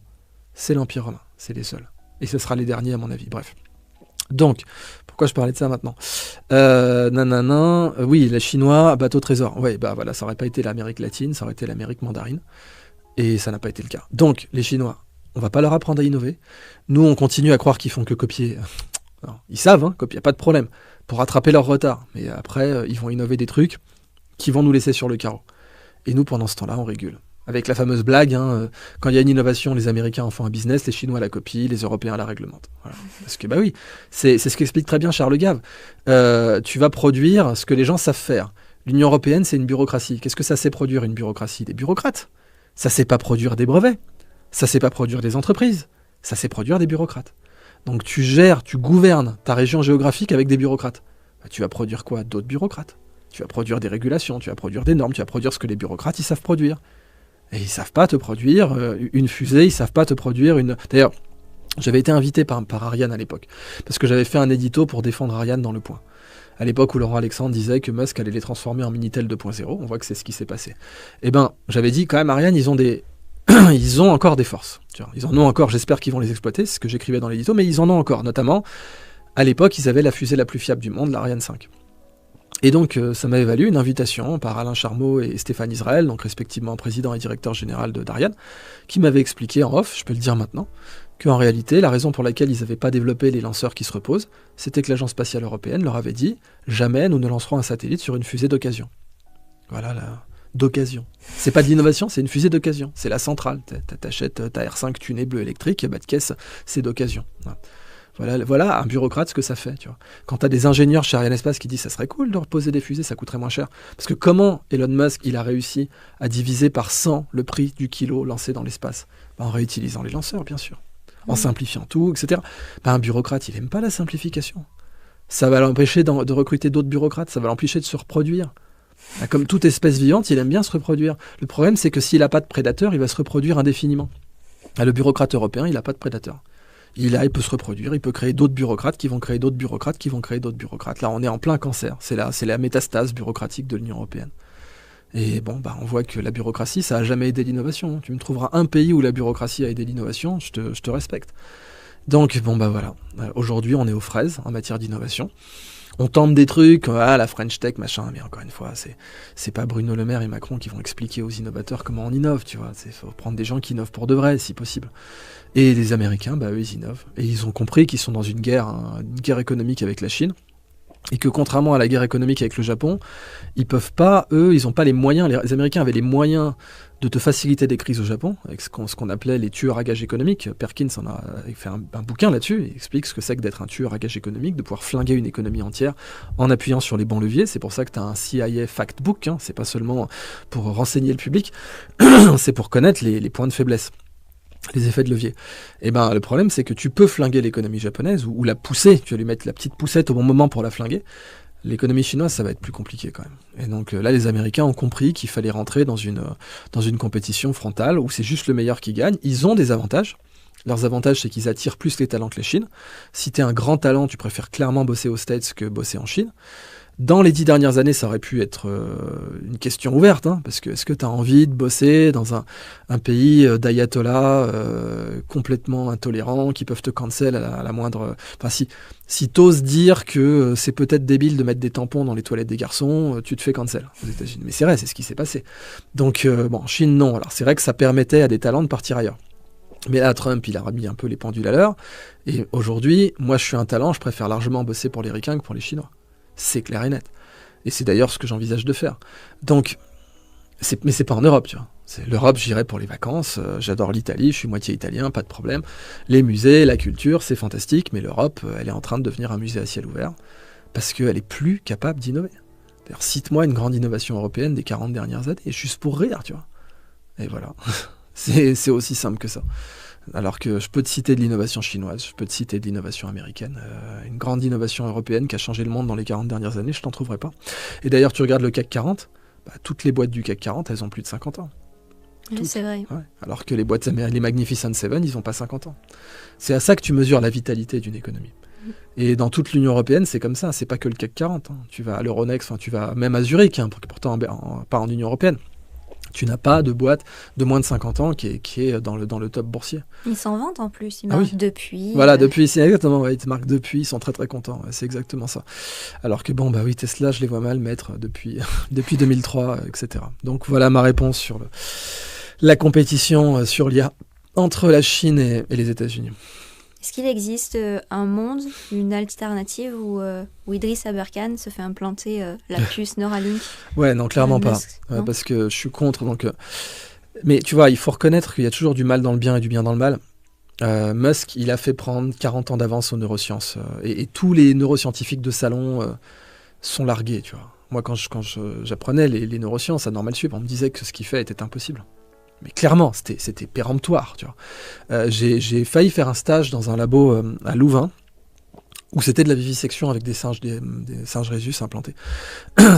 C'est l'Empire romain, c'est les seuls. Et ce sera les derniers à mon avis, bref. Donc, pourquoi je parlais de ça maintenant oui, les Chinois, bateau trésor. Ouais, bah voilà, ça aurait pas été l'Amérique latine, ça aurait été l'Amérique mandarine. Et ça n'a pas été le cas. Donc, les Chinois, on va pas leur apprendre à innover. Nous, on continue à croire qu'ils font que copier. Alors, ils savent, hein, copier, pas de problème, pour rattraper leur retard. Mais après, ils vont innover des trucs qui vont nous laisser sur le carreau. Et nous, pendant ce temps-là, on régule. Avec la fameuse blague, quand il y a une innovation, les Américains en font un business, les Chinois la copient, les Européens la réglementent. Voilà. Parce que, oui, c'est ce qu'explique très bien Charles Gave. Tu vas produire ce que les gens savent faire. L'Union européenne, c'est une bureaucratie. Qu'est-ce que ça sait produire, une bureaucratie? Des bureaucrates. Ça sait pas produire des brevets. Ça sait pas produire des entreprises. Ça sait produire des bureaucrates. Donc tu gouvernes ta région géographique avec des bureaucrates. Tu vas produire quoi? D'autres bureaucrates. Tu vas produire des régulations, tu vas produire des normes, tu vas produire ce que les bureaucrates, ils savent produire. Et ils savent pas te produire une fusée, ils savent pas te produire une... D'ailleurs, j'avais été invité par Ariane à l'époque, parce que j'avais fait un édito pour défendre Ariane dans Le Point. À l'époque où Laurent Alexandre disait que Musk allait les transformer en Minitel 2.0, on voit que c'est ce qui s'est passé. Eh ben, j'avais dit quand même, Ariane, ils ont encore des forces. Ils en ont encore, j'espère qu'ils vont les exploiter, c'est ce que j'écrivais dans l'édito, mais ils en ont encore. Notamment, à l'époque, ils avaient la fusée la plus fiable du monde, l'Ariane 5. Et donc, ça m'avait valu une invitation par Alain Charmeau et Stéphane Israël, donc respectivement président et directeur général d'Ariane, qui m'avait expliqué en off, je peux le dire maintenant, qu'en réalité, la raison pour laquelle ils n'avaient pas développé les lanceurs qui se reposent, c'était que l'Agence spatiale européenne leur avait dit « Jamais nous ne lancerons un satellite sur une fusée d'occasion ». Voilà, d'occasion. C'est pas de l'innovation, c'est une fusée d'occasion. C'est la centrale. T'achètes ta R5 tunée bleu électrique, bas de caisse, c'est d'occasion. Voilà un bureaucrate ce que ça fait. Tu vois. Quand tu as des ingénieurs chez Arianespace qui disent ça serait cool de reposer des fusées, ça coûterait moins cher. Parce que comment Elon Musk il a réussi à diviser par 100 le prix du kilo lancé dans l'espace? En réutilisant les lanceurs, bien sûr. En simplifiant tout, etc. Un bureaucrate, il n'aime pas la simplification. Ça va l'empêcher de recruter d'autres bureaucrates, ça va l'empêcher de se reproduire. Comme toute espèce vivante, il aime bien se reproduire. Le problème, c'est que s'il n'a pas de prédateur, il va se reproduire indéfiniment. Le bureaucrate européen, il n'a pas de prédateur. Il peut se reproduire, il peut créer d'autres bureaucrates qui vont créer d'autres bureaucrates qui vont créer d'autres bureaucrates. Là, on est en plein cancer. C'est la métastase bureaucratique de l'Union européenne. Et on voit que la bureaucratie, ça n'a jamais aidé l'innovation. Tu me trouveras un pays où la bureaucratie a aidé l'innovation, je te respecte. Donc, voilà. Aujourd'hui, on est aux fraises en matière d'innovation. On tente des trucs, la French Tech, machin, mais encore une fois, c'est pas Bruno Le Maire et Macron qui vont expliquer aux innovateurs comment on innove, tu vois. Il faut prendre des gens qui innovent pour de vrai, si possible. Et les Américains, eux, ils innovent. Et ils ont compris qu'ils sont dans une guerre économique avec la Chine. Et que contrairement à la guerre économique avec le Japon, ils peuvent pas, eux, ils n'ont pas les moyens. Les Américains avaient les moyens de te faciliter des crises au Japon, avec ce qu'on appelait les tueurs à gages économiques. Perkins en a fait un bouquin là-dessus, il explique ce que c'est que d'être un tueur à gages économiques, de pouvoir flinguer une économie entière en appuyant sur les bons leviers. C'est pour ça que tu as un CIA Fact Book, c'est pas seulement pour renseigner le public, c'est pour connaître les points de faiblesse. Les effets de levier. Et le problème, c'est que tu peux flinguer l'économie japonaise ou la pousser, tu vas lui mettre la petite poussette au bon moment pour la flinguer. L'économie chinoise, ça va être plus compliqué quand même. Et donc là, les Américains ont compris qu'il fallait rentrer dans une compétition frontale où c'est juste le meilleur qui gagne. Ils ont des avantages. Leurs avantages, c'est qu'ils attirent plus les talents que les Chines. Si tu es un grand talent, tu préfères clairement bosser aux States que bosser en Chine. Dans les 10 dernières années, ça aurait pu être une question ouverte, parce que est-ce que tu as envie de bosser dans un pays d'ayatollahs complètement intolérants qui peuvent te cancel à la moindre... Enfin, si t'oses dire que c'est peut-être débile de mettre des tampons dans les toilettes des garçons, tu te fais cancel aux États-Unis. Mais c'est vrai, c'est ce qui s'est passé. Donc, en Chine, non. Alors, c'est vrai que ça permettait à des talents de partir ailleurs. Mais là, Trump, il a remis un peu les pendules à l'heure. Et aujourd'hui, moi, je suis un talent, je préfère largement bosser pour les Ricains que pour les Chinois. C'est clair et net. Et c'est d'ailleurs ce que j'envisage de faire. Donc, mais c'est pas en Europe, tu vois. L'Europe, j'irai pour les vacances, j'adore l'Italie, je suis moitié italien, pas de problème. Les musées, la culture, c'est fantastique, mais l'Europe, elle est en train de devenir un musée à ciel ouvert, parce qu'elle est plus capable d'innover. D'ailleurs, cite-moi une grande innovation européenne des 40 dernières années, juste pour rire, tu vois. Et voilà. C'est aussi simple que ça. Alors que je peux te citer de l'innovation chinoise, je peux te citer de l'innovation américaine, une grande innovation européenne qui a changé le monde dans les 40 dernières années, je t'en trouverai pas. Et d'ailleurs, tu regardes le CAC 40, toutes les boîtes du CAC 40, elles ont plus de 50 ans. Oui, c'est vrai. Ouais. Alors que les Magnificent Seven, ils n'ont pas 50 ans. C'est à ça que tu mesures la vitalité d'une économie. Et dans toute l'Union européenne, c'est comme ça, c'est pas que le CAC 40. Tu vas à l'Euronext, tu vas même à Zurich, pourtant pas en Union européenne. Tu n'as pas de boîte de moins de 50 ans qui est dans le top boursier. Ils s'en vantent en plus, ils marquent depuis. Voilà, depuis, c'est exactement, ils te marquent depuis, ils sont très très contents, c'est exactement ça. Alors que Tesla, je les vois mal mettre depuis 2003, etc. Donc voilà ma réponse sur la compétition sur l'IA entre la Chine et les États-Unis. Est-ce qu'il existe un monde, une alternative où Idriss Aberkan se fait implanter la puce Neuralink? Ouais, non, clairement pas. Non, parce que je suis contre. Mais tu vois, il faut reconnaître qu'il y a toujours du mal dans le bien et du bien dans le mal. Musk, il a fait prendre 40 ans d'avance aux neurosciences. Et tous les neuroscientifiques de salon sont largués, tu vois. Moi, quand j'apprenais les neurosciences à Normal Sup, on me disait que ce qu'il fait était impossible. Mais clairement, c'était péremptoire, tu vois. J'ai failli faire un stage dans un labo à Louvain, où c'était de la vivisection avec des singes rhésus implantés.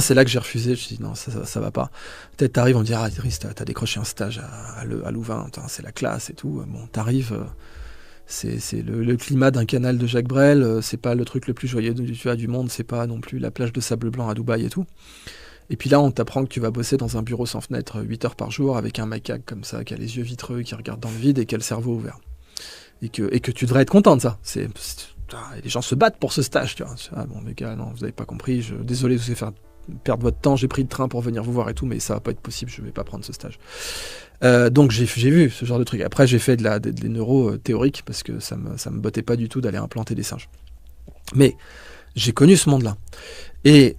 C'est là que j'ai refusé, je me suis dit non, ça va pas. Peut-être t'arrives, on me dit ah Idriss, t'as décroché un stage à Louvain, c'est la classe et tout. Bon, t'arrives, c'est le climat d'un canal de Jacques Brel, c'est pas le truc le plus joyeux du monde, c'est pas non plus la plage de sable blanc à Dubaï et tout. Et puis là, on t'apprend que tu vas bosser dans un bureau sans fenêtre 8 heures par jour avec un macaque comme ça, qui a les yeux vitreux, qui regarde dans le vide et qui a le cerveau ouvert. Et que tu devrais être content de ça. Les gens se battent pour ce stage, tu vois. Ah bon, les gars, non, vous n'avez pas compris. Désolé de vous faire perdre votre temps. J'ai pris le train pour venir vous voir et tout, mais ça va pas être possible. Je vais pas prendre ce stage. Donc j'ai vu ce genre de truc. Après, j'ai fait des neuros théoriques parce que ça me bottait pas du tout d'aller implanter des singes. Mais j'ai connu ce monde-là. Et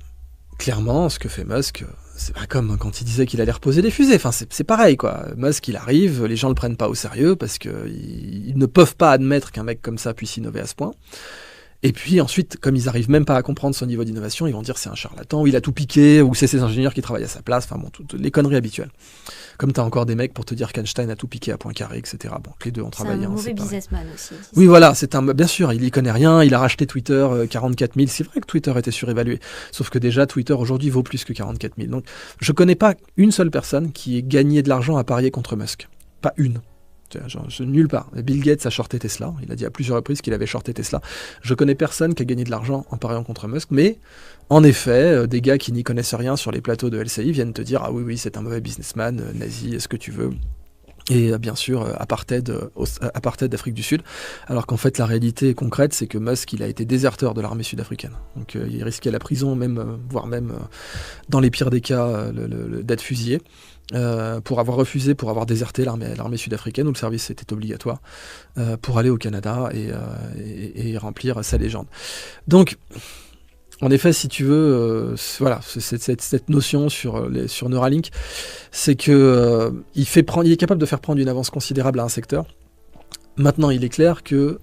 clairement, ce que fait Musk, c'est pas comme quand il disait qu'il allait reposer des fusées. Enfin, c'est pareil, quoi. Musk, il arrive, les gens le prennent pas au sérieux parce qu'ils ne peuvent pas admettre qu'un mec comme ça puisse innover à ce point. Et puis ensuite, comme ils arrivent même pas à comprendre son niveau d'innovation, ils vont dire c'est un charlatan, ou il a tout piqué, ou c'est ses ingénieurs qui travaillent à sa place. Enfin bon, toutes les conneries habituelles. Comme t'as encore des mecs pour te dire qu'Einstein a tout piqué à Poincaré, etc. Bon, que les deux ont travaillé. C'est un mauvais businessman aussi. Oui, voilà, bien sûr, il y connaît rien, il a racheté Twitter 44 000. C'est vrai que Twitter était surévalué. Sauf que déjà, Twitter aujourd'hui vaut plus que 44 000. Donc, je connais pas une seule personne qui ait gagné de l'argent à parier contre Musk. Pas une. Nulle part. Bill Gates a shorté Tesla. Il a dit à plusieurs reprises qu'il avait shorté Tesla. Je connais personne qui a gagné de l'argent en pariant contre Musk, mais en effet, des gars qui n'y connaissent rien sur les plateaux de LCI viennent te dire « Ah oui, c'est un mauvais businessman, nazi, est-ce que tu veux ?» Et bien sûr, apartheid d'Afrique du Sud. Alors qu'en fait, la réalité concrète, c'est que Musk, il a été déserteur de l'armée sud-africaine. Donc il risquait la prison, voire même, dans les pires des cas, d'être fusillé. Pour avoir déserté l'armée sud-africaine où le service était obligatoire pour aller au Canada et remplir sa légende. Donc, en effet, si tu veux, voilà, cette notion sur Neuralink, c'est que il est capable de faire prendre une avance considérable à un secteur. Maintenant, il est clair que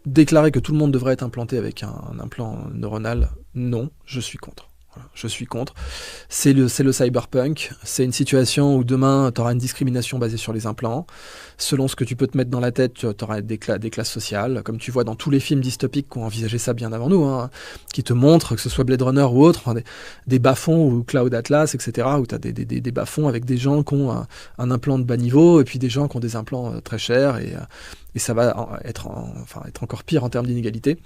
déclarer que tout le monde devrait être implanté avec un implant neuronal, non, je suis contre. Je suis contre. C'est le cyberpunk. C'est une situation où demain, tu auras une discrimination basée sur les implants. Selon ce que tu peux te mettre dans la tête, tu auras des classes sociales, comme tu vois dans tous les films dystopiques qui ont envisagé ça bien avant nous, hein, qui te montrent, que ce soit Blade Runner ou autre, des bas-fonds ou Cloud Atlas, etc., où tu as des bas-fonds avec des gens qui ont un implant de bas niveau et puis des gens qui ont des implants très chers et ça va être encore pire en termes d'inégalité.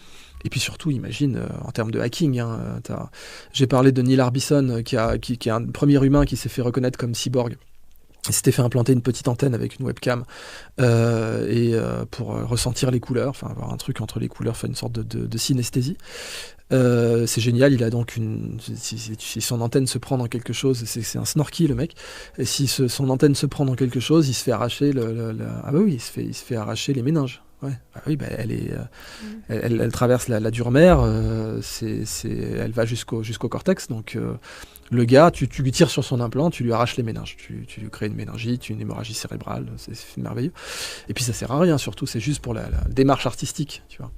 Et puis surtout, imagine, en termes de hacking, j'ai parlé de Neil Harbisson, qui est un premier humain qui s'est fait reconnaître comme cyborg. Il s'était fait implanter une petite antenne avec une webcam pour ressentir les couleurs, enfin avoir un truc entre les couleurs, faire une sorte de synesthésie. C'est génial, il a donc si son antenne se prend dans quelque chose, c'est un snorky le mec, et si son antenne se prend dans quelque chose, il se fait arracher il se fait arracher les méninges. Ouais. Ah oui, elle traverse la dure mer, elle va jusqu'au cortex, donc le gars, tu lui tires sur son implant, tu lui arraches les méninges, tu lui crées une méningite, une hémorragie cérébrale, c'est merveilleux. Et puis ça sert à rien, surtout, c'est juste pour la démarche artistique, tu vois.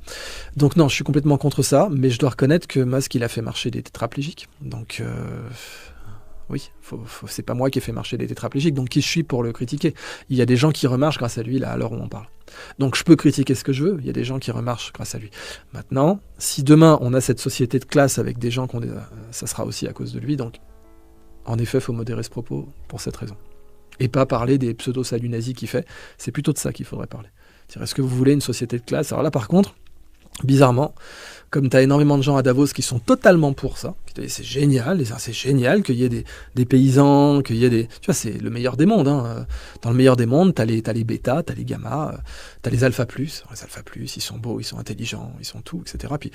Donc non, je suis complètement contre ça, mais je dois reconnaître que Musk, il a fait marcher des tétraplégiques, donc oui, c'est pas moi qui ai fait marcher des tétraplégiques, donc qui je suis pour le critiquer? Il y a des gens qui remarchent grâce à lui, là, à l'heure où on parle. Donc je peux critiquer ce que je veux, il y a des gens qui remarchent grâce à lui. Maintenant, si demain on a cette société de classe avec des gens ça sera aussi à cause de lui, donc en effet, il faut modérer ce propos pour cette raison. Et pas parler des pseudo-saluts nazis qu'il fait, c'est plutôt de ça qu'il faudrait parler. Est-ce que vous voulez une société de classe? Alors là, par contre, bizarrement, comme tu as énormément de gens à Davos qui sont totalement pour ça, c'est génial qu'il y ait des paysans, qu'il y ait des... Tu vois, c'est le meilleur des mondes. Hein. Dans le meilleur des mondes, tu as les bêtas, tu as les gammas, tu as les alpha plus. Les alpha plus, ils sont beaux, ils sont intelligents, ils sont tout, etc. Puis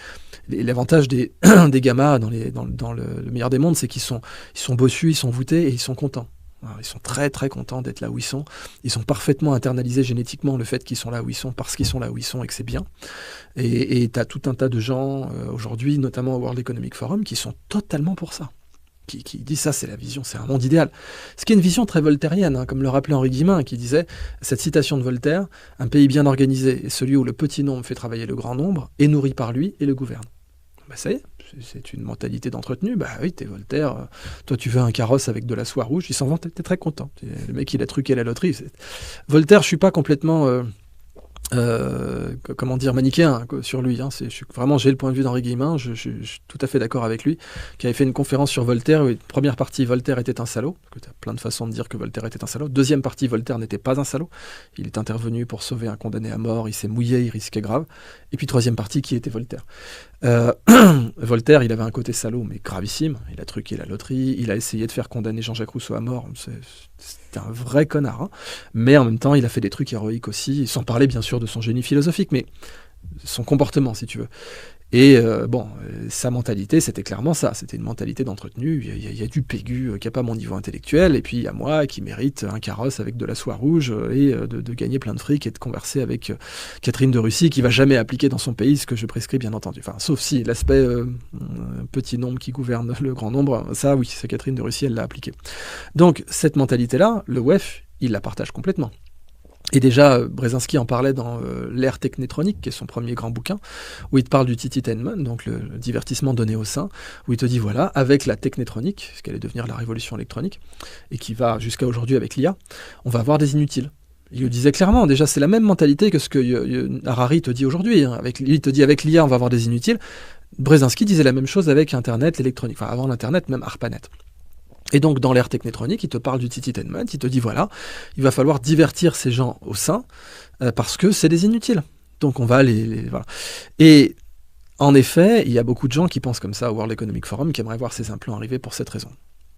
l'avantage des gammas dans le meilleur des mondes, c'est qu'ils sont bossus, ils sont voûtés et ils sont contents. Ils sont très très contents d'être là où ils sont. Ils ont parfaitement internalisé génétiquement le fait qu'ils sont là où ils sont parce qu'ils sont là où ils sont et que c'est bien. Et tu as tout un tas de gens aujourd'hui, notamment au World Economic Forum, qui sont totalement pour ça. Qui disent ça, c'est la vision, c'est un monde idéal. Ce qui est une vision très voltairienne, comme le rappelait Henri Guillemin, qui disait, cette citation de Voltaire, un pays bien organisé est celui où le petit nombre fait travailler le grand nombre, est nourri par lui et le gouverne. Ça y est, c'est une mentalité d'entretenu. Oui, t'es Voltaire, toi tu veux un carrosse avec de la soie rouge, il s'en vend, t'es très content. Le mec, il a truqué la loterie. Voltaire, je suis pas complètement... manichéen sur lui. Vraiment, j'ai le point de vue d'Henri Guillemin, je suis tout à fait d'accord avec lui, qui avait fait une conférence sur Voltaire, où première partie, Voltaire était un salaud, tu as plein de façons de dire que Voltaire était un salaud. Deuxième partie, Voltaire n'était pas un salaud, il est intervenu pour sauver un condamné à mort, il s'est mouillé, il risquait grave. Et puis troisième partie, qui était Voltaire? Voltaire, il avait un côté salaud, mais gravissime. Il a truqué la loterie, il a essayé de faire condamner Jean-Jacques Rousseau à mort. C'était un vrai connard. Mais en même temps, il a fait des trucs héroïques aussi, sans parler bien sûr de son génie philosophique, mais son comportement, si tu veux. Et sa mentalité, c'était clairement ça. C'était une mentalité d'entretenu. Il y a du Pégu qui n'a pas mon niveau intellectuel, et puis il y a moi qui mérite un carrosse avec de la soie rouge et de gagner plein de fric et de converser avec Catherine de Russie, qui va jamais appliquer dans son pays ce que je prescris, bien entendu. Enfin, sauf si l'aspect petit nombre qui gouverne le grand nombre, ça oui, c'est Catherine de Russie, elle l'a appliqué. Donc cette mentalité-là, le WEF, il la partage complètement. Et déjà, Brzezinski en parlait dans l'ère technétronique, qui est son premier grand bouquin, où il te parle du tititainment, donc le divertissement donné au sein, où il te dit, voilà, avec la technétronique, ce qu'elle allait devenir la révolution électronique, et qui va jusqu'à aujourd'hui avec l'IA, on va avoir des inutiles. Il le disait clairement, déjà, c'est la même mentalité que ce que Harari te dit aujourd'hui. Il te dit, avec l'IA, on va avoir des inutiles. Brzezinski disait la même chose avec Internet, l'électronique, enfin avant l'Internet, même ARPANET. Et donc, dans l'ère technétronique, il te parle du tititainment, il te dit, voilà, il va falloir divertir ces gens au sein, parce que c'est des inutiles. Donc, on va voilà. Et en effet, il y a beaucoup de gens qui pensent comme ça au World Economic Forum, qui aimeraient voir ces implants arriver pour cette raison.